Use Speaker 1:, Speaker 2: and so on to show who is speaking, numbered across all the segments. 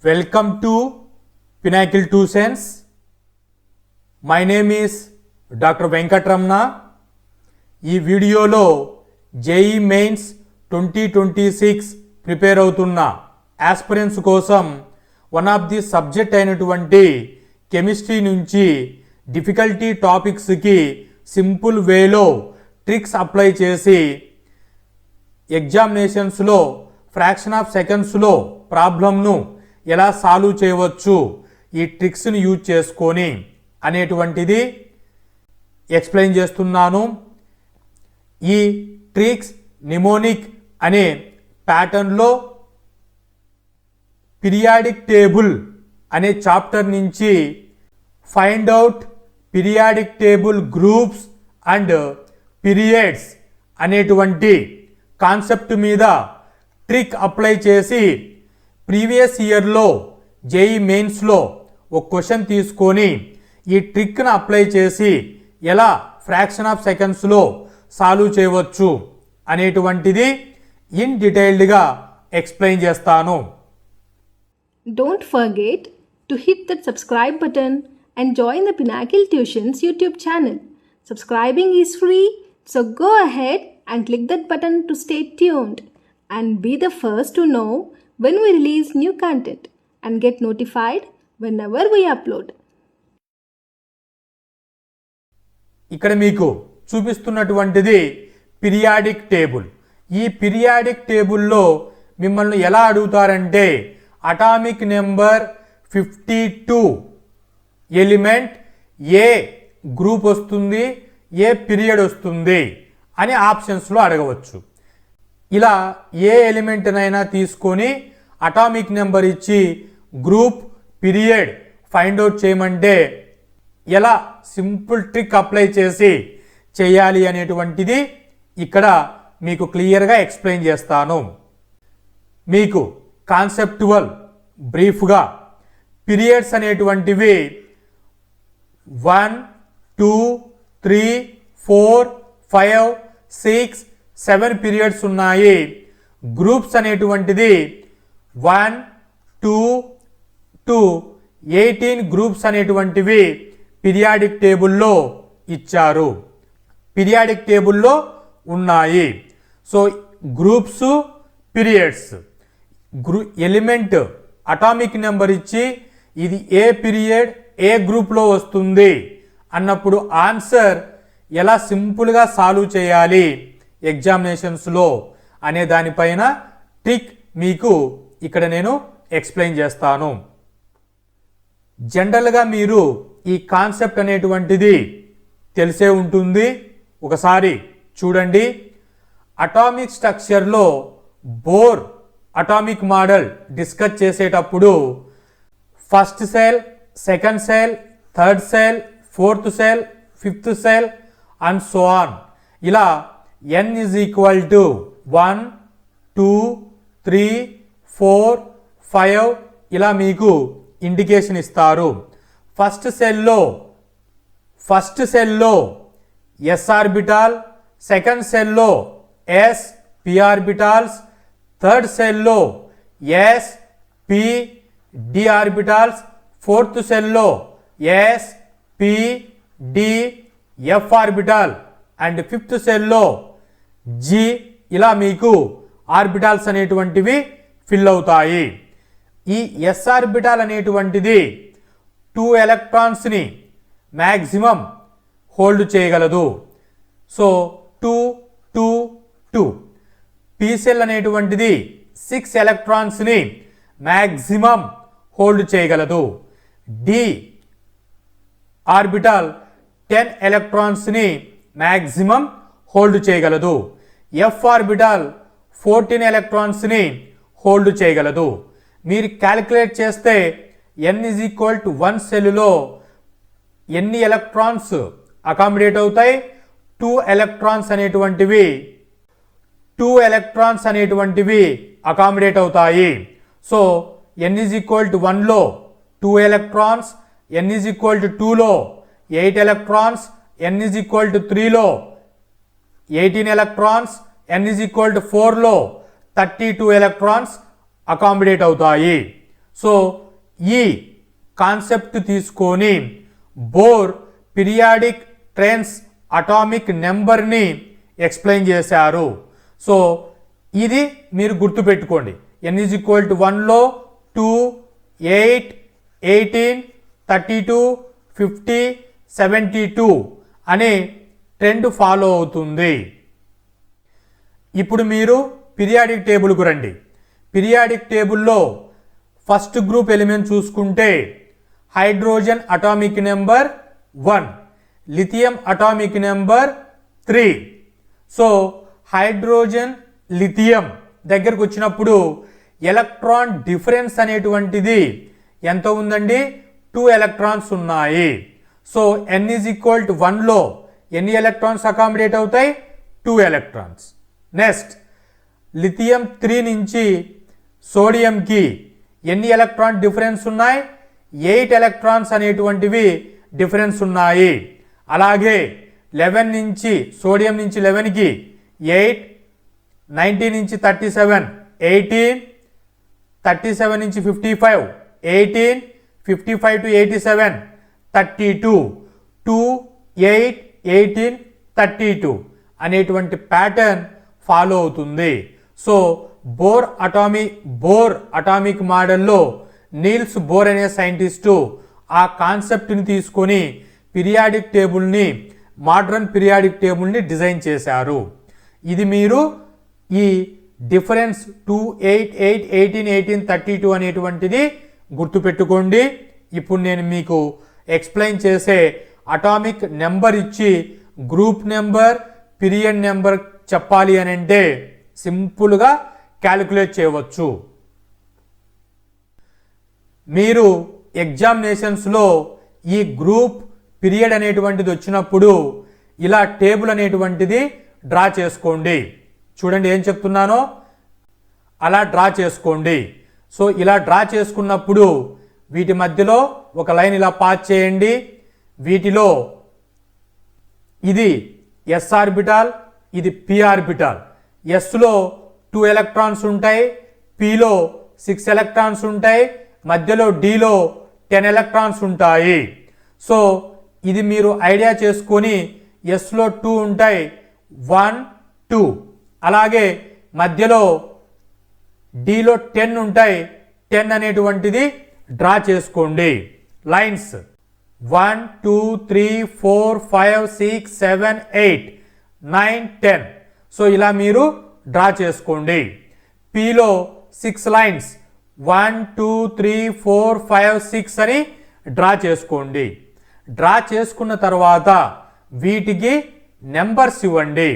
Speaker 1: Welcome to Pinnacle 2 Cents. My name is Dr. Venkatramana. ఈ వీడియోలో JEE mains 2026 prepare అవుతున్న aspirants కోసం one of the subject అయినటువంటి chemistry నుంచి డిఫికల్టీ టాపిక్స్కి సింపుల్ వేలో ట్రిక్స్ అప్లై చేసి ఎగ్జామినేషన్స్లో ఫ్రాక్షన్ ఆఫ్ సెకండ్స్లో ప్రాబ్లంను ఎలా సాల్వ్ చేయవచ్చు ఈ ట్రిక్స్ని యూజ్ చేసుకొని అనేటువంటిది ఎక్స్ప్లెయిన్ చేస్తున్నాను. ఈ ట్రిక్స్ నిమోనిక్ అనే ప్యాటర్న్లో పీరియాడిక్ టేబుల్ అనే చాప్టర్ నుంచి find out periodic table groups and periods అనేటువంటి కాన్సెప్ట్ మీద ట్రిక్ అప్లై చేసి ప్రీవియస్ ఇయర్లో జేఈ మెయిన్స్లో ఒక క్వశ్చన్ తీసుకొని ఈ ట్రిక్ను అప్లై చేసి ఎలా ఫ్రాక్షన్ ఆఫ్ సెకండ్స్లో సాల్వ్ చేయవచ్చు అనేటువంటిది ఇన్ డీటెయిల్డ్గా ఎక్స్ప్లెయిన్ చేస్తాను.
Speaker 2: Don't forget to hit that subscribe button and join the Pinnacle Tuitions YouTube channel. Subscribing is free, so go ahead and click that button to stay tuned and be the first to know when we release new content and get notified whenever we upload.
Speaker 1: ఇక్కడ మీకు చూపిస్తున్నటువంటిది periodic table. ఈ periodic టేబుల్లో మిమ్మల్ని ఎలా అడుగుతారంటే atomic number 52 element ఏ group వస్తుంది, a period వస్తుంది అని ఆప్షన్స్లో అడగవచ్చు. ఇలా ఏ ఎలిమెంట్నైనా తీసుకొని అటామిక్ నెంబర్ ఇచ్చి గ్రూప్ పీరియడ్ ఫైండ్ అవుట్ చేయమంటే ఎలా సింపుల్ ట్రిక్ అప్లై చేసి చేయాలి అనేటువంటిది ఇక్కడ మీకు క్లియర్గా ఎక్స్ప్లెయిన్ చేస్తాను. మీకు కాన్సెప్టువల్ బ్రీఫ్గా పీరియడ్స్ అనేటువంటివి 1, 2, 3, 4, 5, 6, 7 పీరియడ్స్ ఉన్నాయి. గ్రూప్స్ అనేటువంటిది 1, 2 to 18 గ్రూప్స్ అనేటువంటివి పీరియాడిక్ టేబుల్లో ఇచ్చారు, పీరియాడిక్ టేబుల్లో ఉన్నాయి. So groups periods element atomic number ఇచ్చి ఇది ఏ పీరియడ్ ఏ గ్రూప్లో వస్తుంది అన్నప్పుడు ఆన్సర్ ఎలా సింపుల్గా సాల్వ్ చేయాలి ఎగ్జామినేషన్స్లో అనే దానిపైన ట్రిక్ మీకు ఇక్కడ నేను ఎక్స్ప్లెయిన్ చేస్తాను. జనరల్గా మీరు ఈ కాన్సెప్ట్ అనేటువంటిది తెలిసే ఉంటుంది. ఒకసారి చూడండి. అటామిక్ స్ట్రక్చర్లో బోర్ అటామిక్ మోడల్ డిస్కస్ చేసేటప్పుడు first shell, second shell, third shell, fourth shell, fifth shell and so on ఇలా n is equal to 1, 2, 3, 4, 5 ఇలా మీకు ఇండికేషన్ ఇస్తారు. ఫస్ట్ సెల్లో s ఆర్బిటాల్, సెకండ్ సెల్లో s p ఆర్బిటాల్స్, థర్డ్ సెల్లో s p d orbitals, fourth సెల్లో s p d f orbital and fifth సెల్లో g ఇలా మీకు ఆర్బిటాల్స్ అనేటువంటివి ఫిల్ అవుతాయి. ఈ s ఆర్బిటాల్ అనేటువంటిది 2 ఎలక్ట్రాన్స్ని మ్యాక్సిమం హోల్డ్ చేయగలదు. సో 2, 2, 2. p సెల్ అనేటువంటిది 6 ఎలక్ట్రాన్స్ని మ్యాక్సిమం హోల్డ్ చేయగలదు. d ఆర్బిటాల్ 10 ఎలక్ట్రాన్స్ని మ్యాక్సిమం హోల్డ్ చేయగలదు. f ఆర్బిటాల్ 14 ఎలక్ట్రాన్స్ని హోల్డ్ చేయగలదు. మీరు క్యాలిక్యులేట్ చేస్తే n is equal to 1 సెల్లో ఎన్ని ఎలక్ట్రాన్స్ అకామిడేట్ అవుతాయి? 2 ఎలక్ట్రాన్స్ అనేటువంటివి అకామిడేట్ అవుతాయి. So n is equal to 1లో 2 electrons, n is equal to 2లో 8 electrons, n is equal to 3లో 18 electrons, n is equal to 4లో 32 ఎలక్ట్రాన్స్ అకామిడేట్ అవుతాయి. సో ఈ కాన్సెప్ట్ తీసుకొని బోర్ పీరియాడిక్ ట్రెండ్స్ అటామిక్ నెంబర్ని ఎక్స్ప్లెయిన్ చేశారు. సో ఇది మీరు గుర్తుపెట్టుకోండి. n ఈజ్ ఈక్వల్ టు 1లో 2, 8, 18, 32, 50, 72 అనే ట్రెండ్ ఫాలో అవుతుంది. ఇప్పుడు మీరు పీరియాడిక్ టేబుల్కు రండి. పీరియాడిక్ టేబుల్లో ఫస్ట్ గ్రూప్ ఎలిమెంట్ చూసుకుంటే hydrogen atomic number 1, lithium atomic number 3. So hydrogen lithium దగ్గరకు వచ్చినప్పుడు ఎలక్ట్రాన్ డిఫరెన్స్ అనేటువంటిది ఎంత ఉందండి? 2 ఎలక్ట్రాన్స్ ఉన్నాయి. So n is equal to 1లో ఎన్ని ఎలక్ట్రాన్స్ అకామిడేట్ అవుతాయి? 2 ఎలక్ట్రాన్స్. నెక్స్ట్ లిథియం 3 నుంచి సోడియంకి ఎన్ని ఎలక్ట్రాన్ డిఫరెన్స్ ఉన్నాయి? 8 ఎలక్ట్రాన్స్ అనేటువంటివి డిఫరెన్స్ ఉన్నాయి. అలాగే 11 నుంచి సోడియం నుంచి 11కి 8, 19 నుంచి 37 18, 37 నుంచి 55 18, 55 to 87 32, 2, 8, 18, 32 అనేటువంటి ప్యాటర్న్ ఫాలో అవుతుంది. సో బోర్ అటామిక్ మోడల్లో నీల్స్ బోర్ అనే సైంటిస్టు ఆ కాన్సెప్ట్ని తీసుకొని మోడర్న్ పీరియాడిక్ టేబుల్ని డిజైన్ చేశారు. ఇది మీరు ఈ డిఫరెన్స్ 2, 8, 8, 18, 18, 32 అనేటువంటిది గుర్తుపెట్టుకోండి. ఇప్పుడు నేను మీకు ఎక్స్ప్లెయిన్ చేసే అటామిక్ నెంబర్ ఇచ్చి గ్రూప్ నెంబర్, పీరియడ్ నెంబర్ చెప్పాలి అని అంటే సింపుల్గా క్యాలిక్యులేట్ చేయవచ్చు. మీరు ఎగ్జామినేషన్స్లో ఈ గ్రూప్, పీరియడ్ అనేటువంటిది వచ్చినప్పుడు ఇలా టేబుల్ అనేటువంటిది డ్రా చేసుకోండి. చూడండి ఏం చెప్తున్నానో, అలా డ్రా చేసుకోండి. సో ఇలా డ్రా చేసుకున్నప్పుడు వీటి మధ్యలో ఒక లైన్ ఇలా పాస్ చేయండి. వీటిలో ఇది s ఆర్బిటాల్, ఇది p ఆర్బిటాల్. sలో 2 ఎలక్ట్రాన్స్ ఉంటాయి, pలో 6 ఎలక్ట్రాన్స్ ఉంటాయి, మధ్యలో dలో 10 ఎలక్ట్రాన్స్ ఉంటాయి. సో ఇది మీరు ఐడియా చేసుకొని sలో 2 ఉంటాయి, 1, 2. అలాగే మధ్యలో dలో 10 ఉంటాయి, 10 అనేటువంటిది డ్రా చేసుకోండి. లైన్స్ 1, 2, 3, 4, 5, 6, 7, 8, 9, 10. సో ఇలా మీరు డ్రా చేసుకోండి. pలో 6 లైన్స్ 1, 2, 3, 4, 5, 6 అని డ్రా చేసుకోండి. డ్రా చేసుకున్న తర్వాత వీటికి నెంబర్స్ ఇవ్వండి.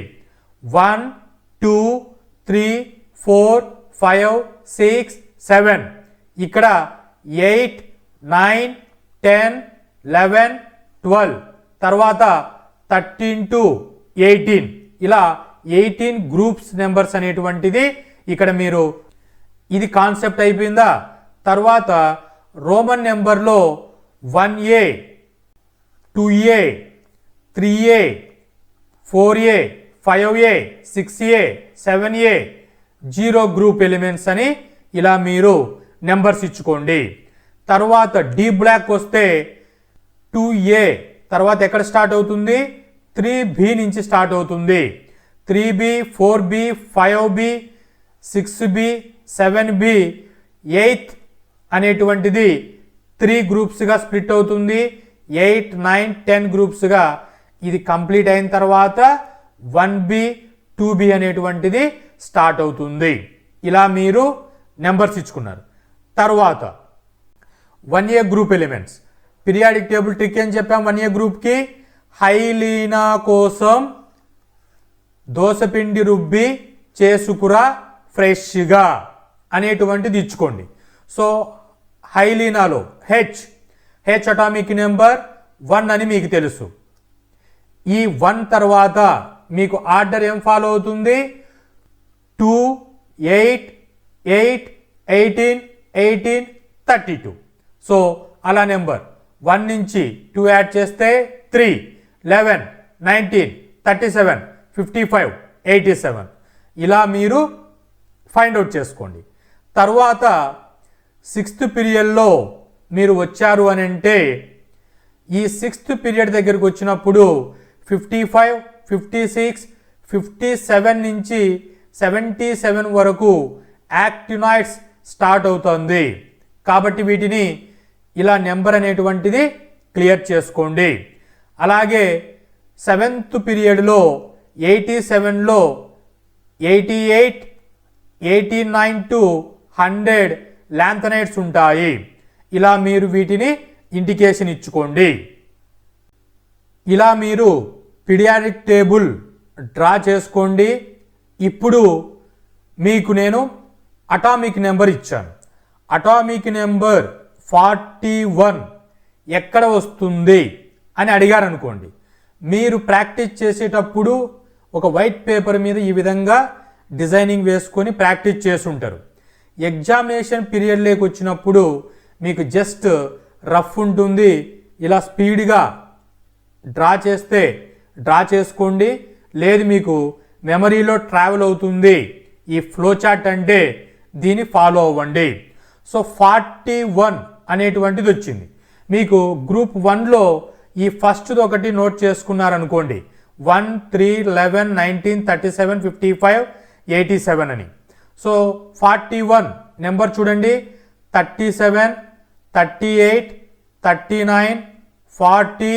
Speaker 1: 1, 2, 3, 4, 5, 6, 7. ఇక్కడ 8, 9, 10, 11, 12. తర్వాత 13 to 18. ఇలా 18 గ్రూప్స్ నెంబర్స్ అనేటువంటిది ఇక్కడ మీరు, ఇది కాన్సెప్ట్ అయిపోయిందా? తర్వాత రోమన్ నెంబర్లో 1A, 2A, 3A, 4A, 5A, 6A, 7A, 0 group elements అని ఇలా మీరు నెంబర్స్ ఇచ్చుకోండి. తర్వాత డి బ్లాక్ వస్తే 2A తర్వాత ఎక్కడ స్టార్ట్ అవుతుంది? 3B నుంచి స్టార్ట్ అవుతుంది. 3B, 4B, 5B, 6B, 7B, 8 అనేటువంటిది 3 గ్రూప్స్గా స్ప్లిట్ అవుతుంది. 8, 9, 10 గ్రూప్స్గా ఇది కంప్లీట్ అయిన తర్వాత 1B, 2B అనేటువంటిది స్టార్ట్ అవుతుంది. ఇలా మీరు నెంబర్స్ ఇచ్చుకున్నారు. తర్వాత 1A group elements. Periodic table trick ఏం చెప్పాం? 1A గ్రూప్కి హైలీనా కోసం దోసపిండి రుబ్బి చేసుకురా ఫ్రెష్గా అనేటువంటిది ఇచ్చుకోండి. సో హైలీనాలో హెచ్ అటామిక్ నెంబర్ 1 అని మీకు తెలుసు. ఈ 1 తర్వాత మీకు ఆర్డర్ ఏం ఫాలో అవుతుంది? 2, 8, 8, 18, 18, 32. సో అలా నెంబర్ 1 నుంచి 2 యాడ్ చేస్తే 3, 11, 19, 37, 55, 87. ఇలా మీరు ఫైండ్ అవుట్ చేసుకోండి. తర్వాత 6th పీరియడ్లో మీరు వచ్చారు అని అంటే ఈ 6th పీరియడ్ దగ్గరకు వచ్చినప్పుడు 55, 56, 57 నుంచి 77 వరకు యాక్టినాయిడ్స్ స్టార్ట్ అవుతుంది. కాబట్టి వీటిని ఇలా నెంబర్ అనేటువంటిది క్లియర్ చేసుకోండి. అలాగే 7th పీరియడ్లో 87లో 88, 89 to 100 లాంథనైడ్స్ ఉంటాయి. ఇలా మీరు వీటిని ఇండికేషన్ ఇచ్చుకోండి. ఇలా మీరు పీరియాడిక్ టేబుల్ డ్రా చేసుకోండి. ఇప్పుడు మీకు నేను అటామిక్ నెంబర్ ఇచ్చాను. అటామిక్ నెంబర్ 41 ఎక్కడ వస్తుంది అని అడిగారు అనుకోండి. మీరు ప్రాక్టీస్ చేసేటప్పుడు ఒక వైట్ పేపర్ మీద ఈ విధంగా డిజైనింగ్ వేసుకొని ప్రాక్టీస్ చేస్తుంటారు. ఎగ్జామినేషన్ పీరియడ్లోకి వచ్చినప్పుడు మీకు జస్ట్ రఫ్ ఉంటుంది. ఇలా స్పీడ్గా డ్రా చేస్తే డ్రా చేసుకోండి, లేదు మీకు మెమరీలో ట్రావెల్ అవుతుంది ఈ ఫ్లో చార్ట్ అంటే దీన్ని ఫాలో అవ్వండి. సో 41 అనేటువంటిది వచ్చింది. మీకు గ్రూప్ 1లో ఈ ఫస్ట్ది ఒకటి నోట్ చేసుకున్నారనుకోండి, 1, 3, 11, 19, 37, 55, 87 అని. సో 41 నెంబర్ చూడండి, 37, 38, 39, 40,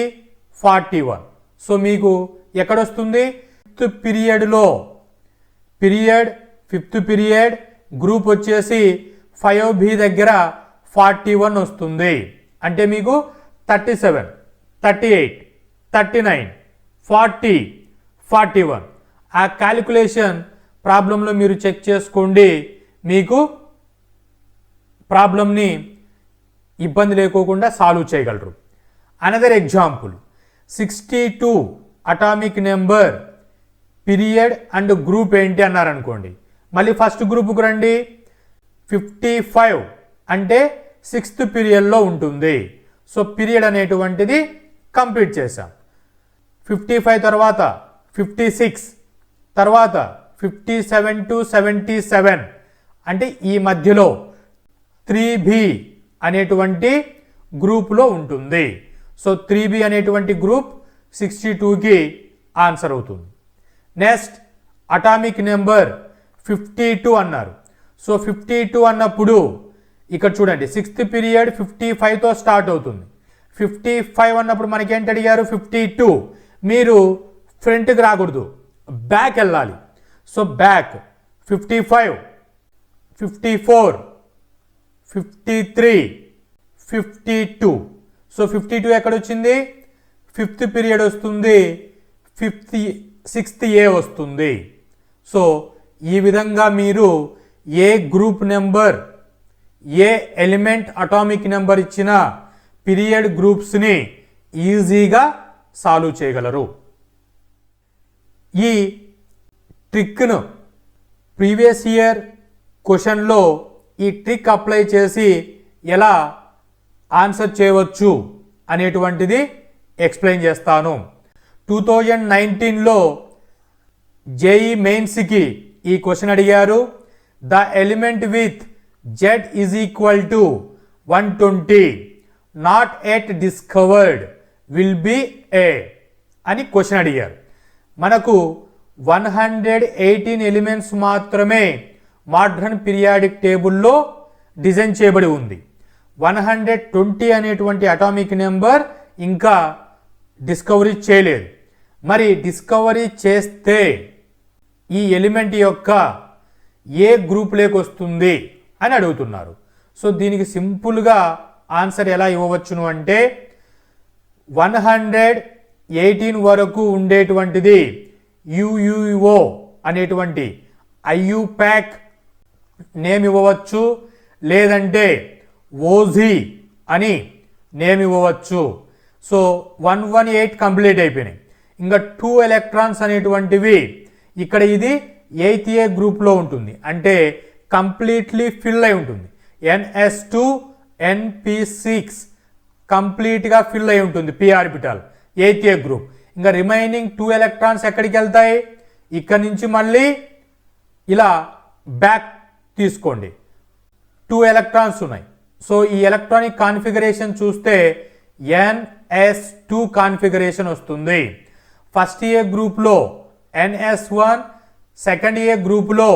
Speaker 1: 41. సో మీకు ఎక్కడొస్తుంది? 5th పీరియడ్లో ఫిఫ్త్ పీరియడ్ గ్రూప్ వచ్చేసి 5B దగ్గర 41 వస్తుంది. అంటే మీకు 37, 38, 39, 40, 41 ఆ క్యాలిక్యులేషన్ ప్రాబ్లంలో మీరు చెక్ చేసుకోండి. మీకు ప్రాబ్లంని ఇబ్బంది లేకోకుండా సాల్వ్ చేయగలరు. Another example 62 atomic number period and group ఏంటి అన్నారనుకోండి. మళ్ళీ ఫస్ట్ గ్రూప్కు రండి. 55 అంటే 6th పీరియడ్లో ఉంటుంది. సో పీరియడ్ అనేటువంటిది కంప్లీట్ చేసాం. 55 తర్వాత 56 తర్వాత 57 to 77 అంటే ఈ మధ్యలో 3B అనేటువంటి గ్రూప్లో ఉంటుంది. సో 3B అనేటువంటి గ్రూప్ 62కి ఆన్సర్ అవుతుంది. నెక్స్ట్ అటామిక్ నెంబర్ 52 అన్నారు. సో 52 అన్నప్పుడు ఇక్కడ చూడండి 6th పీరియడ్ 55తో స్టార్ట్ అవుతుంది. 55 అన్నప్పుడు మనకేంటి అడిగారు? 52. మీరు ఫ్రంట్కి రాకూడదు, బ్యాక్ వెళ్ళాలి. So back 55, 54, 53, 52. సో 52 ఎక్కడ వచ్చింది? 5th పీరియడ్ వస్తుంది. 6th ఏ వస్తుంది. సో ఈ విధంగా మీరు ఏ గ్రూప్ నెంబర్, ఏ ఎలిమెంట్ అటామిక్ నెంబర్ ఇచ్చిన పీరియడ్ గ్రూప్స్ని ఈజీగా సాల్వ్ చేయగలరు. ఈ ట్రిక్ను ప్రీవియస్ ఇయర్ క్వశ్చన్లో ఈ ట్రిక్ అప్లై చేసి ఎలా ఆన్సర్ చేయవచ్చు అనేటువంటిది ఎక్స్ప్లెయిన్ చేస్తాను. 2019లో జేఈ మెయిన్స్కి ఈ క్వశ్చన్ అడిగారు. The element with Z is equal to 120 not yet discovered will be A అని క్వశ్చన్ అడిగారు. మనకు 118 ఎలిమెంట్స్ మాత్రమే మోడర్న్ పీరియాడిక్ టేబుల్లో డిజైన్ చేయబడి ఉంది. 120 అనేటువంటి అటామిక్ నెంబర్ ఇంకా డిస్కవరీ చేయలేదు. మరి డిస్కవరీ చేస్తే ఈ ఎలిమెంట్ యొక్క ఏ గ్రూప్లోకి వస్తుంది అని అడుగుతున్నారు. సో దీనికి సింపుల్గా ఆన్సర్ ఎలా ఇవ్వవచ్చును అంటే 118 వరకు ఉండేటువంటిది UUO అనేటువంటి IUPAC నేమ్ ఇవ్వవచ్చు, లేదంటే OZ అని నేమ్ ఇవ్వవచ్చు. సో 118 కంప్లీట్ అయిపోయినాయి. ఇంకా 2 ఎలక్ట్రాన్స్ అనేటువంటివి ఇక్కడ ఇది 8th A గ్రూప్లో ఉంటుంది, అంటే కంప్లీట్లీ ఫిల్ అయి ఉంటుంది. NS2 NP6 కంప్లీట్గా ఫిల్ అయి ఉంటుంది p orbital 8th A group. ఇంకా రిమైనింగ్ 2 ఎలక్ట్రాన్స్ ఎక్కడికి వెళ్తాయి? ఇక్కడ నుంచి మళ్ళీ ఇలా బ్యాక్ తీసుకోండి. 2 ఎలక్ట్రాన్స్ ఉన్నాయి, సో ఈ ఎలక్ట్రానిక్ కాన్ఫిగరేషన్ చూస్తే NS2 కాన్ఫిగరేషన్ వస్తుంది. ఫస్ట్ ఏ గ్రూప్లో NS1, సెకండ్ ఏ గ్రూప్లో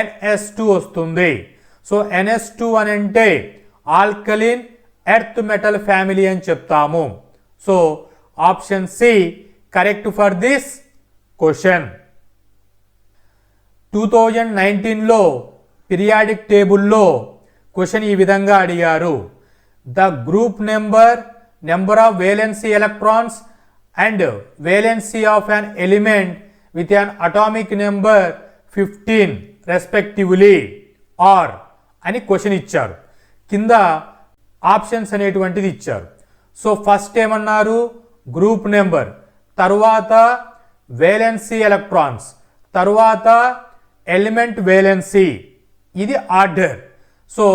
Speaker 1: NS2 వస్తుంది. సో NS2 అని అంటే ఆల్కలిన్ ఎర్త్ మెటల్ ఫ్యామిలీ అని చెప్తాము. So option C correct for this question. 2019లో పీరియాడిక్ టేబుల్లో క్వశ్చన్ ఈ విధంగా అడిగారు. The group number of valency electrons and valency of an element with an atomic number 15 respectively are అని క్వశ్చన్ ఇచ్చారు. కింద ఆప్షన్స్ అనేటువంటిది ఇచ్చారు. సో ఫస్ట్ ఏమన్నారు, గ్రూప్ నెంబర్, తరువాత వేలెన్సీ ఎలక్ట్రాన్స్, తరువాత ఎలిమెంట్ వేలెన్సీ, ఇది ఆర్డర్. సో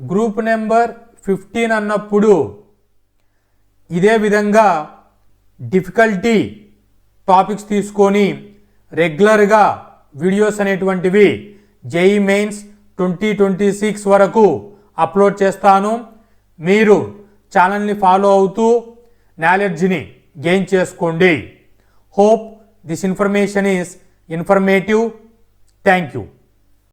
Speaker 1: గ్రూప్ నెంబర్ 15 అన్నప్పుడు ఇదే విధంగా డిఫికల్టీ టాపిక్స్ తీసుకొని రెగ్యులర్గా వీడియోస్ అనేటువంటివి జేఈ మెయిన్స్ 2026 వరకు అప్లోడ్ చేస్తాను. మీరు ఛానల్ని ఫాలో అవుతూ నాలెడ్జ్ని గెయిన్ చేసుకోండి. Hope this information is informative. Thank you.